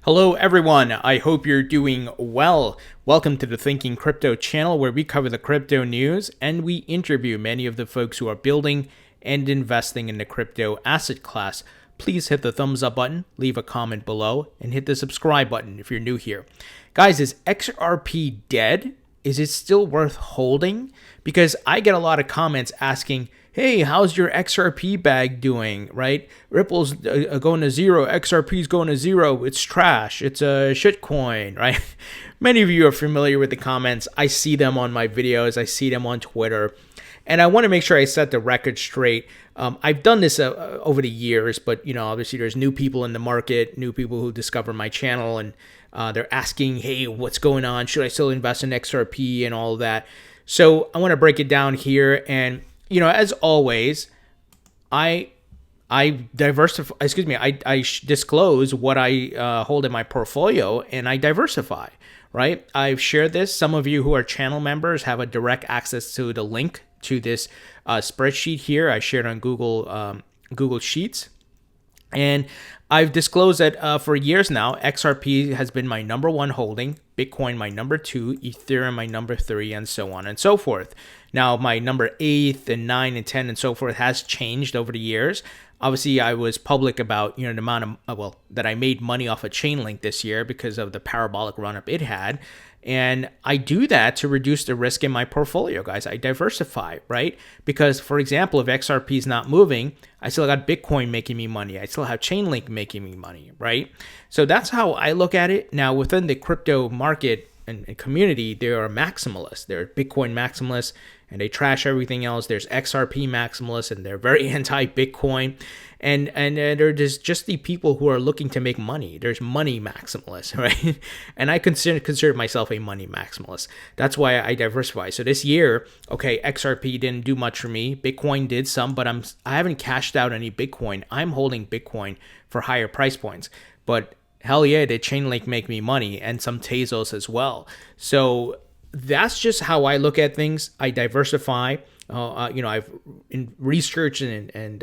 Hello everyone, I hope you're doing well. Welcome to the Thinking Crypto channel where we cover the crypto news and we interview many of the folks who are building and investing in the crypto asset class. Please hit the thumbs up button, leave a comment below, and hit the subscribe button if you're new here. Guys, is XRP dead? Is it still worth holding? Because I get a lot of comments asking, hey, how's your XRP bag doing, right? Ripple's going to zero, XRP's going to zero, it's trash, it's a shitcoin, right? Many of you are familiar with the comments. I see them on my videos, I see them on Twitter, and I want to make sure I set the record straight. I've done this over the years, but obviously there's new people in the market, new people who discover my channel, and they're asking, hey, what's going on? Should I still invest in XRP and all of that? So I want to break it down here, and as always, I diversify. I disclose what I hold in my portfolio, and I diversify. Right? I've shared this. Some of you who are channel members have a direct access to the link to this spreadsheet here. I shared on Google Sheets. And I've disclosed that for years now, XRP has been my number one holding, Bitcoin my number 2, Ethereum my number 3, and so on and so forth. Now, my number 8 and 9 and 10 and so forth has changed over the years. Obviously, I was public about the amount of that I made money off of Chainlink this year because of the parabolic run-up it had. And I do that to reduce the risk in my portfolio, guys. I diversify, right? Because, for example, if XRP is not moving, I still got Bitcoin making me money. I still have Chainlink making me money, right? So that's how I look at it. Now, within the crypto market and community, there are maximalists. There are Bitcoin maximalists, and they trash everything else. There's XRP maximalists, and they're very anti-Bitcoin. And there's just the people who are looking to make money. There's money maximalists, right? And I consider myself a money maximalist. That's why I diversify. So this year, okay, XRP didn't do much for me. Bitcoin did some, but I haven't cashed out any Bitcoin. I'm holding Bitcoin for higher price points. But hell yeah, did Chainlink make me money, and some Tezos as well. So that's just how I look at things. I diversify. I've researched and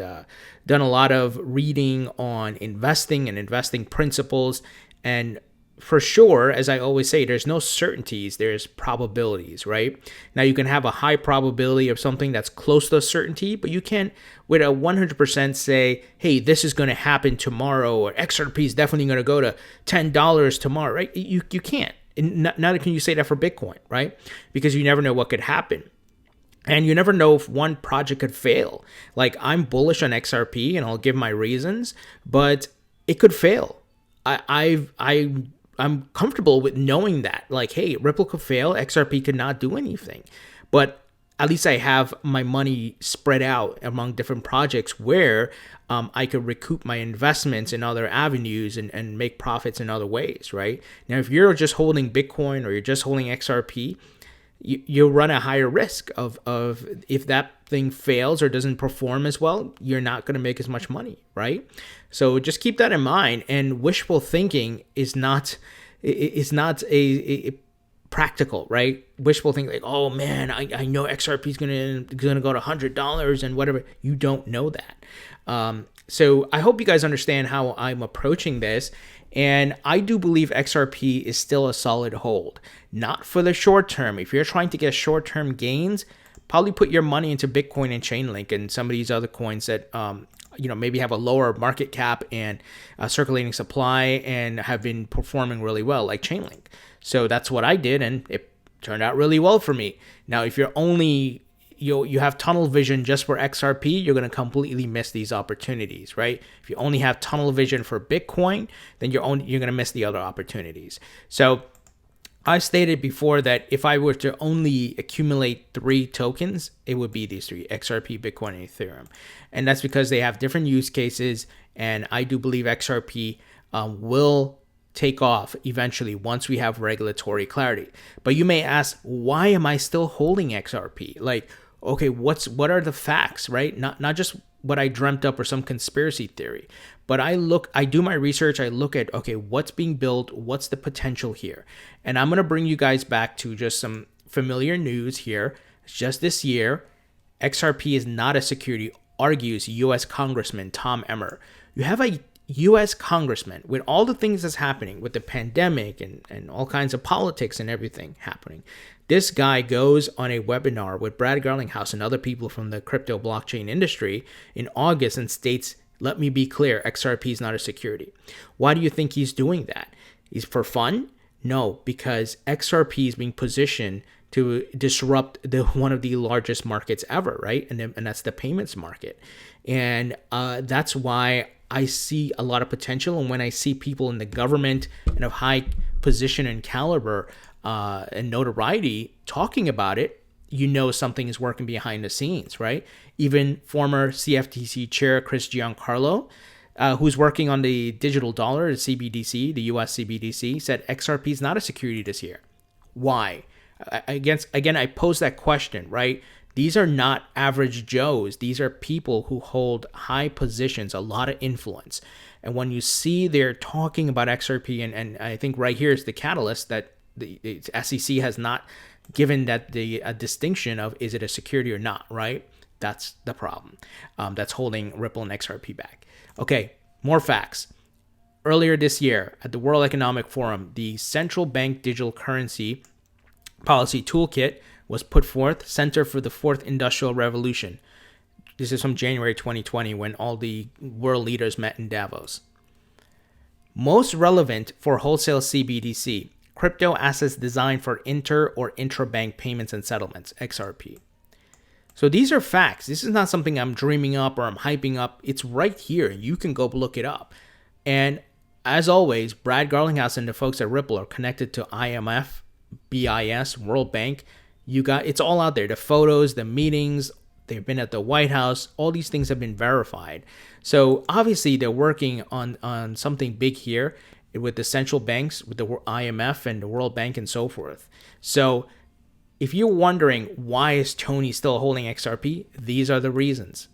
done a lot of reading on investing and investing principles. And for sure, as I always say, there's no certainties, there's probabilities, right? Now, you can have a high probability of something that's close to a certainty, but you can't with a 100% say, hey, this is going to happen tomorrow, or XRP is definitely going to go to $10 tomorrow, right? You can't. And neither can you say that for Bitcoin, right? Because you never know what could happen. And you never know if one project could fail. Like, I'm bullish on XRP, and I'll give my reasons, but it could fail. I'm comfortable with knowing that. Like, hey, Ripple could fail, XRP could not do anything. But at least I have my money spread out among different projects where I could recoup my investments in other avenues and make profits in other ways, right? Now, if you're just holding Bitcoin or you're just holding XRP, you'll run a higher risk of if that thing fails or doesn't perform as well, you're not going to make as much money, right? So just keep that in mind. And wishful thinking is not a practical, right? Wishful thinking like, oh man, I know XRP is gonna go to $100 and whatever. You don't know that. So I hope you guys understand how I'm approaching this. And I do believe XRP is still a solid hold, not for the short term. If you're trying to get short-term gains, probably put your money into Bitcoin and Chainlink and some of these other coins that maybe have a lower market cap and circulating supply and have been performing really well, like Chainlink. So that's what I did, and it turned out really well for me. Now, if you're only you have tunnel vision just for XRP, you're going to completely miss these opportunities, right? If you only have tunnel vision for Bitcoin, then you're going to miss the other opportunities. So I stated before that if I were to only accumulate 3 tokens, it would be these 3, XRP, Bitcoin, and Ethereum. And that's because they have different use cases, and I do believe XRP will take off eventually once we have regulatory clarity. But you may ask, why am I still holding XRP? Like, okay, what are the facts, right? Not just what I dreamt up or some conspiracy theory, but I do my research. I look at, okay, what's being built? What's the potential here? And I'm going to bring you guys back to just some familiar news here. Just this year, XRP is not a security, argues U.S. Congressman Tom Emmer. You have a US congressman, with all the things that's happening with the pandemic and all kinds of politics and everything happening, this guy goes on a webinar with Brad Garlinghouse and other people from the crypto blockchain industry in August and states, let me be clear, XRP is not a security. Why do you think he's doing that? Is for fun? No, because XRP is being positioned to disrupt one of the largest markets ever, right? And that's the payments market. And that's why I see a lot of potential. And when I see people in the government and of high position and caliber and notoriety talking about it, you know something is working behind the scenes, right? Even former CFTC chair Chris Giancarlo, who's working on the digital dollar, the CBDC, the US CBDC, said XRP is not a security this year. Why? Again, I pose that question, right? These are not average Joes. These are people who hold high positions, a lot of influence. And when you see they're talking about XRP, and I think right here is the catalyst that the SEC has not given that a distinction of is it a security or not, right? That's the problem. That's holding Ripple and XRP back. Okay, more facts. Earlier this year at the World Economic Forum, the Central Bank Digital Currency Policy Toolkit was put forth, Center for the Fourth Industrial Revolution. This is from January 2020 when all the world leaders met in Davos. Most relevant for wholesale CBDC, crypto assets designed for inter or intra-bank payments and settlements, XRP. So these are facts. This is not something I'm dreaming up or I'm hyping up. It's right here. You can go look it up. And as always, Brad Garlinghouse and the folks at Ripple are connected to IMF, BIS, World Bank. It's all out there. The photos, the meetings, they've been at the White House. All these things have been verified. So obviously they're working on something big here with the central banks, with the IMF and the World Bank and so forth. So if you're wondering why is Tony still holding XRP, these are the reasons.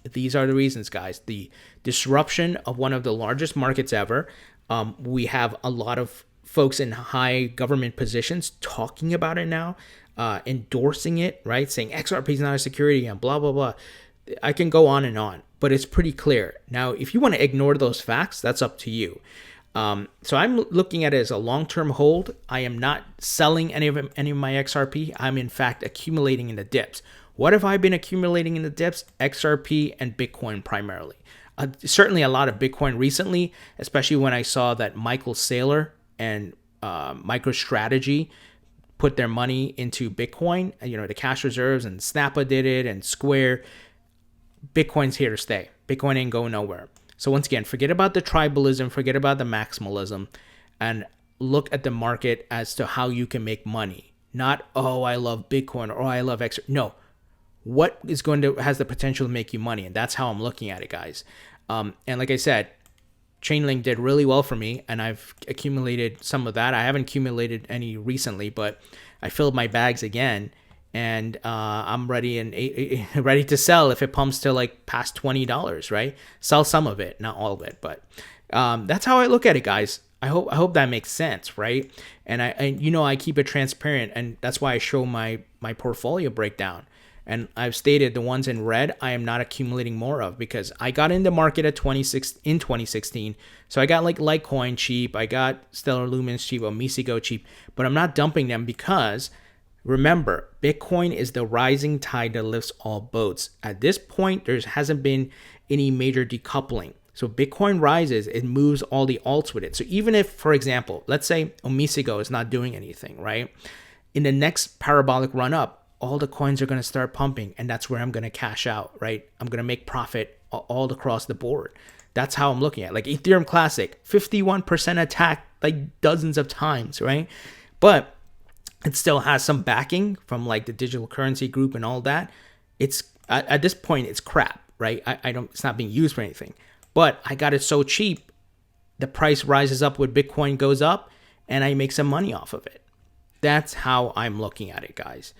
These are the reasons, guys. The disruption of one of the largest markets ever. We have a lot of folks in high government positions talking about it now, endorsing it, right? Saying XRP is not a security and blah, blah, blah. I can go on, but it's pretty clear. Now, if you want to ignore those facts, that's up to you. So I'm looking at it as a long-term hold. I am not selling any of my XRP. I'm in fact accumulating in the dips. What have I been accumulating in the dips? XRP and Bitcoin primarily. Certainly a lot of Bitcoin recently, especially when I saw that Michael Saylor and MicroStrategy put their money into Bitcoin, the cash reserves, and Snappa did it, and Square. Bitcoin's here to stay. Bitcoin ain't going nowhere. So once again, forget about the tribalism, forget about the maximalism, and look at the market as to how you can make money. Not, oh, I love Bitcoin or I love X. No, what has the potential to make you money? And that's how I'm looking at it, guys. And like I said, Chainlink did really well for me, and I've accumulated some of that. I haven't accumulated any recently, but I filled my bags again, and I'm ready to sell if it pumps to like past $20, right? Sell some of it, not all of it, but that's how I look at it, guys. I hope that makes sense, right? And I keep it transparent, and that's why I show my portfolio breakdown. And I've stated the ones in red, I am not accumulating more of because I got in the market in 2016. So I got like Litecoin cheap. I got Stellar Lumens cheap, Omisigo cheap, but I'm not dumping them because remember, Bitcoin is the rising tide that lifts all boats. At this point, there hasn't been any major decoupling. So Bitcoin rises, it moves all the alts with it. So even if, for example, let's say Omisigo is not doing anything, right? In the next parabolic run up, all the coins are going to start pumping, and that's where I'm going to cash out, right? I'm going to make profit all across the board. That's how I'm looking at it. Like Ethereum Classic, 51% attack like dozens of times, right? But it still has some backing from like the digital currency group and all that. It's at this point, it's crap, right? It's not being used for anything. But I got it so cheap, the price rises up when Bitcoin goes up, and I make some money off of it. That's how I'm looking at it, guys.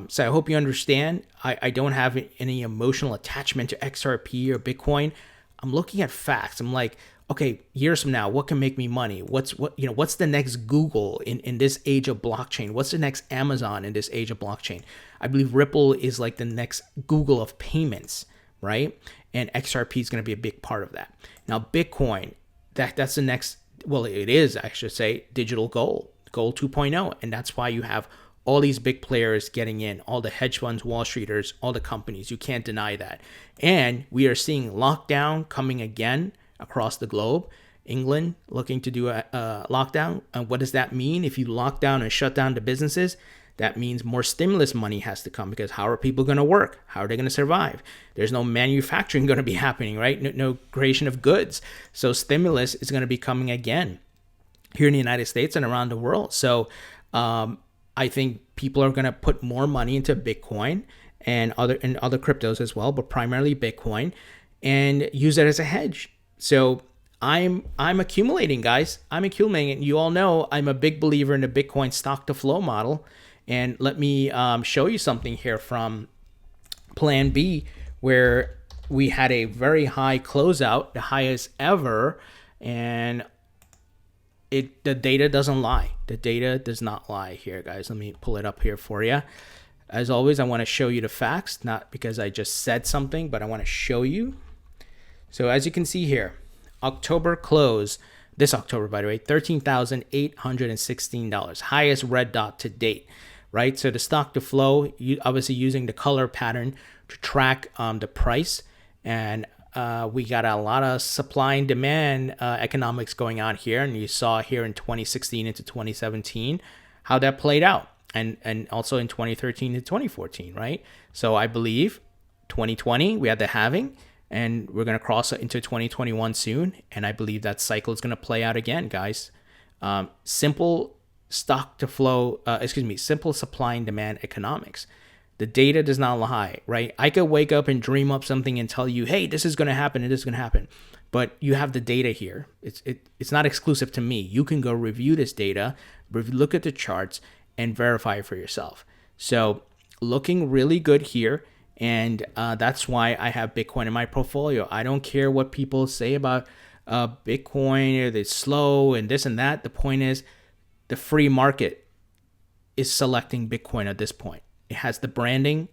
So I hope you understand. I don't have any emotional attachment to XRP or Bitcoin. I'm looking at facts. I'm like, okay, years from now, what can make me money? What's the next Google in this age of blockchain? What's the next Amazon in this age of blockchain? I believe Ripple is like the next Google of payments, right? and XRP is going to be a big part of that. Now, Bitcoin, that's the next, well, it is, I should say, digital gold 2.0. And that's why you have all these big players getting in, all the hedge funds, Wall Streeters, all the companies. You can't deny that. And we are seeing lockdown coming again across the globe. England looking to do a lockdown. And what does that mean? If you lock down and shut down the businesses, that means more stimulus money has to come, because how are people going to work? How are they going to survive? There's no manufacturing going to be happening, right? No creation of goods. So stimulus is going to be coming again here in the United States and around the world. So I think people are going to put more money into Bitcoin and other cryptos as well, but primarily Bitcoin, and use it as a hedge. So I'm accumulating, guys. I'm accumulating. You all know I'm a big believer in the Bitcoin stock to flow model. And let me show you something here from Plan B, where we had a very high closeout, the highest ever, and the data doesn't lie. The data does not lie here, guys. Let me pull it up here for you. As always, I want to show you the facts, not because I just said something, but I want to show you. So as you can see here, October close, this October, by the way, $13,816, highest red dot to date. Right, so the stock to flow, obviously using the color pattern to track the price, and we got a lot of supply and demand economics going on here, and you saw here in 2016 into 2017 how that played out, and also in 2013 to 2014, right? So I believe 2020 we had the halving, and we're going to cross into 2021 soon, and I believe that cycle is going to play out again, guys. Simple stock to flow, simple supply and demand economics. The data does not lie, right? I could wake up and dream up something and tell you, hey, this is going to happen and this is going to happen. But you have the data here. It's not exclusive to me. You can go review this data, look at the charts, and verify it for yourself. So looking really good here. And that's why I have Bitcoin in my portfolio. I don't care what people say about Bitcoin, or it's slow and this and that. The point is, the free market is selecting Bitcoin at this point. It has the branding,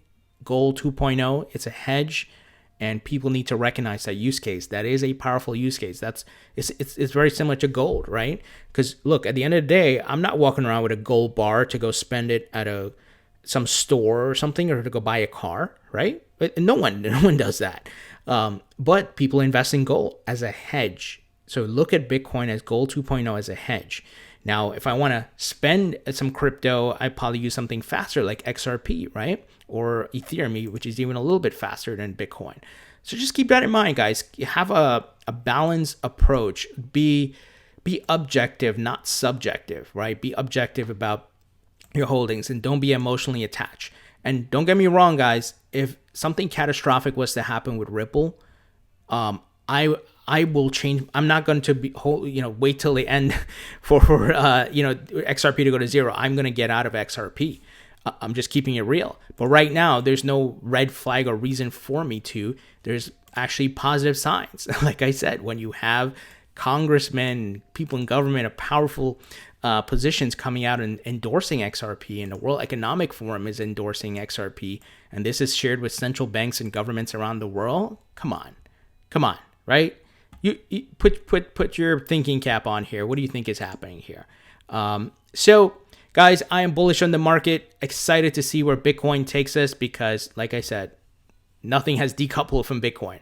Gold 2.0. It's a hedge, and people need to recognize that use case. That is a powerful use case. It's very similar to gold, right? Because look, at the end of the day, I'm not walking around with a gold bar to go spend it at some store or something, or to go buy a car, right? No one does that. But people invest in gold as a hedge. So look at Bitcoin as Gold 2.0 as a hedge. Now, if I want to spend some crypto, I probably use something faster like XRP, right? Or Ethereum, which is even a little bit faster than Bitcoin. So just keep that in mind, guys. You have a balanced approach. Be objective, not subjective, right? Be objective about your holdings, and don't be emotionally attached. And don't get me wrong, guys. If something catastrophic was to happen with Ripple, I will change. I'm not going to wait till the end for XRP to go to zero. I'm going to get out of XRP. I'm just keeping it real. But right now, there's no red flag or reason for me to. There's actually positive signs. Like I said, when you have congressmen, people in government of powerful positions coming out and endorsing XRP, and the World Economic Forum is endorsing XRP, and this is shared with central banks and governments around the world. Come on, right? You put your thinking cap on here. What do you think is happening here? So, guys, I am bullish on the market. Excited to see where Bitcoin takes us, because, like I said, nothing has decoupled from Bitcoin.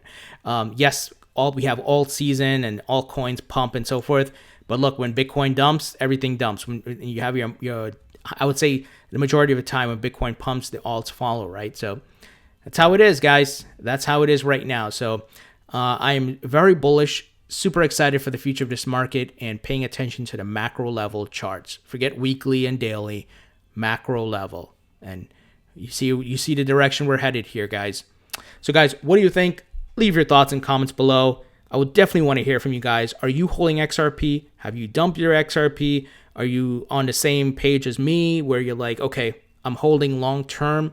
Yes, we have alt season and all coins pump and so forth. But look, when Bitcoin dumps, everything dumps. When you have your I would say the majority of the time when Bitcoin pumps, the alts follow, right? So that's how it is, guys. That's how it is right now. So I am very bullish, super excited for the future of this market, and paying attention to the macro level charts. Forget weekly and daily, macro level. And you see the direction we're headed here, guys. So guys, what do you think? Leave your thoughts and comments below. I would definitely want to hear from you guys. Are you holding XRP? Have you dumped your XRP? Are you on the same page as me where you're like, okay, I'm holding long term?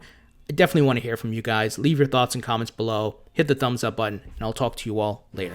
I definitely want to hear from you guys. Leave your thoughts and comments below. Hit the thumbs up button, and I'll talk to you all later.